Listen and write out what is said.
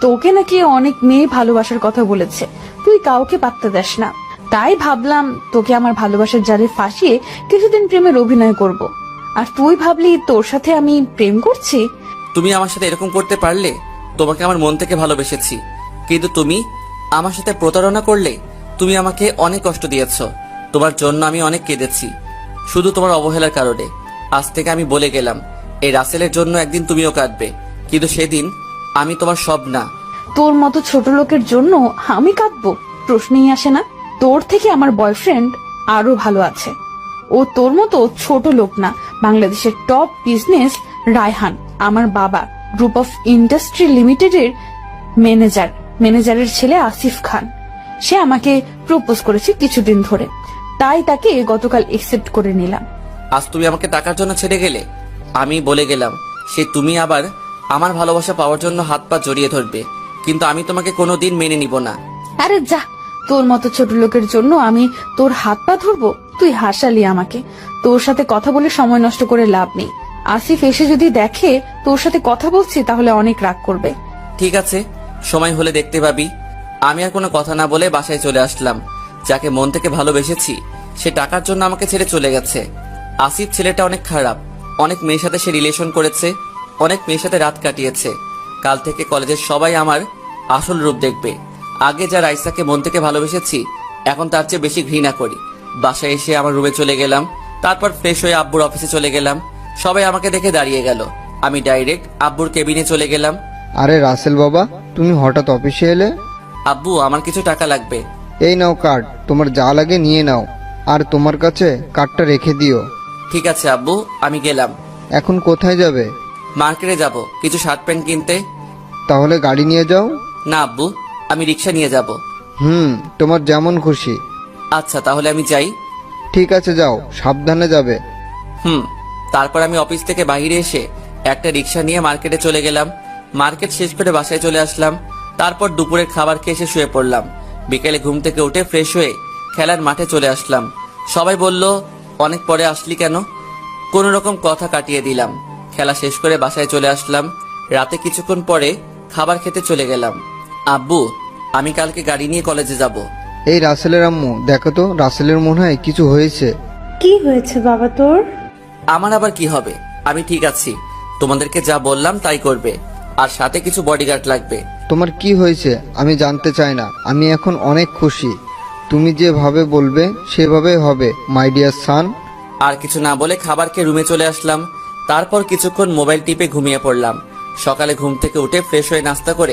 তোকে নাকি অনেক মেয়ে ভালোবাসার কথা বলেছে, তুই কাউকে পাত্তা দেস না। তাই ভাবলাম তোকে আমার ভালোবাসার জালে ফাঁসিয়ে কিছুদিন প্রেমের অভিনয় করব। আর তুই ভাবলি তোর সাথে আমি প্রেম করছি। তুমি আমার সাথে এরকম করতে পারলে? তোমাকে আমার মন থেকে ভালোবেসেছি, কিন্তু তুমি আমার সাথে প্রতারণা করলে। তুমি আমাকে অনেক কষ্ট দিয়েছো, তোমার জন্য আমি অনেক কেঁদেছি, শুধু তোমার অবহেলার কারণে। আজ থেকে আমি বলে গেলাম, এই রাসেলের জন্য একদিন তুমিও কাঁদবে, কিন্তু সেদিন আমি তোমার সব না। তোর মতো ছোট লোকের জন্য আমি কাঁদবো? প্রশ্নই আসে না। তোর থেকে আমার বয়ফ্রেন্ড আরো ভালো আছে। ও তোর মতো ছোট লোক না, বাংলাদেশের টপ বিজনেস রায়হান, আমার বাবা, গ্রুপ অফ ইন্ডাস্ট্রি লিমিটেডের ম্যানেজারের ছেলে আসিফ খান। সে আমাকে প্রপোজ করেছে কিছুদিন ধরে, তাই তাকে গতকাল একসেপ্ট করে নিলাম। আজ তুমি আমাকে টাকার জন্য ছেড়ে গেলে। আমি বলে গেলাম, সে তুমি আবার আমার ভালোবাসা পাওয়ার জন্য হাত পা জড়িয়ে ধরবে, কিন্তু আমি তোমাকে কোনোদিন মেনে নিব না। আরে যা, তোর মতো ছোট লোকের জন্য আমি তোর হাত পা ধরবো? তুই হাসালি আমাকে। তোর সাথে কথা বলে সময় নষ্ট করে লাভ নেই। আসিফ এসে যদি দেখে তোর সাথে কথা বলছি তাহলে অনেক রাগ করবে। ঠিক আছে, সময় হলে দেখতে পাবি। আমি আর কোনো কথা না বলে বাসায় চলে আসলাম। যাকে মন থেকে ভালোবেসেছি সে টাকার জন্য আমাকে ছেড়ে চলে গেছে। আসিফ ছেলেটা অনেক খারাপ, অনেক মেয়ের সাথে সে রিলেশন করেছে, অনেক মেয়ের সাথে রাত কাটিয়েছে। কাল থেকে কলেজের সবাই আমার আসল রূপ দেখবে। আগে যা রাইসাকে মন থেকে ভালোবেসেছি, এখন তার চেয়ে বেশি ঘৃণা করি। বাসায় এসে আমার রুমে চলে গেলাম, তারপর ফ্রেশ হয়ে আব্বুর অফিসে চলে গেলাম। সবাই আমাকে দেখে দাঁড়িয়ে গেল, আমি ডাইরেক্ট আব্বুর কেবিনে চলে গেলাম। আরে রাসেল বাবা, তুমি হঠাৎ অফিসে এলে? আব্বু, আমার কিছু টাকা লাগবে। এই নাও কার্ড, তোমার যা লাগে নিয়ে নাও, আর তোমার কাছে কার্ডটা রেখে দিও। ঠিক আছে আব্বু, আমি গেলাম। এখন কোথায় যাবে? মার্কেটে যাব কিছু শার্ট প্যান্ট কিনতে। তাহলে গাড়ি নিয়ে যাও। না আব্বু, আমি রিক্সা নিয়ে যাব। তোমার যেমন খুশি। আচ্ছা, তাহলে আমি যাই। ঠিক আছে, যাও, সাবধানে যাবে। তারপর আমি অফিস থেকে বাইরে এসে একটা রিক্সা নিয়ে মার্কেটে চলে গেলাম। মার্কেট শেষ করে বাসায় চলে আসলাম। তারপর দুপুরের খাবার খেয়ে এসে শুয়ে পড়লাম। বিকেলে ঘুম থেকে উঠে ফ্রেশ হয়ে খেলার মাঠে চলে আসলাম। সবাই বলল, অনেক পরে আসলি কেন? কোন রকম কথা কাটিয়ে দিলাম। খেলা শেষ করে বাসায় চলে আসলাম। রাতে কিছুক্ষণ পরে খাবার খেতে চলে গেলাম। আব্বু, আমি কালকে গাড়ি নিয়ে কলেজে যাব। এই রাসেলের আম্মু, দেখো তো, রাসেলের মনে হয় কিছু হয়েছে। কি হয়েছে বাবা তোর? আমার আবার কি হবে? আমি ঠিক আছি। তোমাদেরকে যা বললাম তাই করবে, আর সাথে কিছু বডিগার্ড লাগবে। তোমার কি হয়েছে আমি জানতে চাই না, আমি এখন অনেক খুশি। তুমি যেভাবে বলবে সেভাবে হবে, মাই ডিয়ার সান। আর কিছু না বলে খাবার খেয়ে রুমে চলে আসলাম। তারপর কিছুক্ষণ মোবাইল টিপে ঘুমিয়ে পড়লাম। সকালে ঘুম থেকে উঠে ফ্রেশ হয়ে নাস্তা করে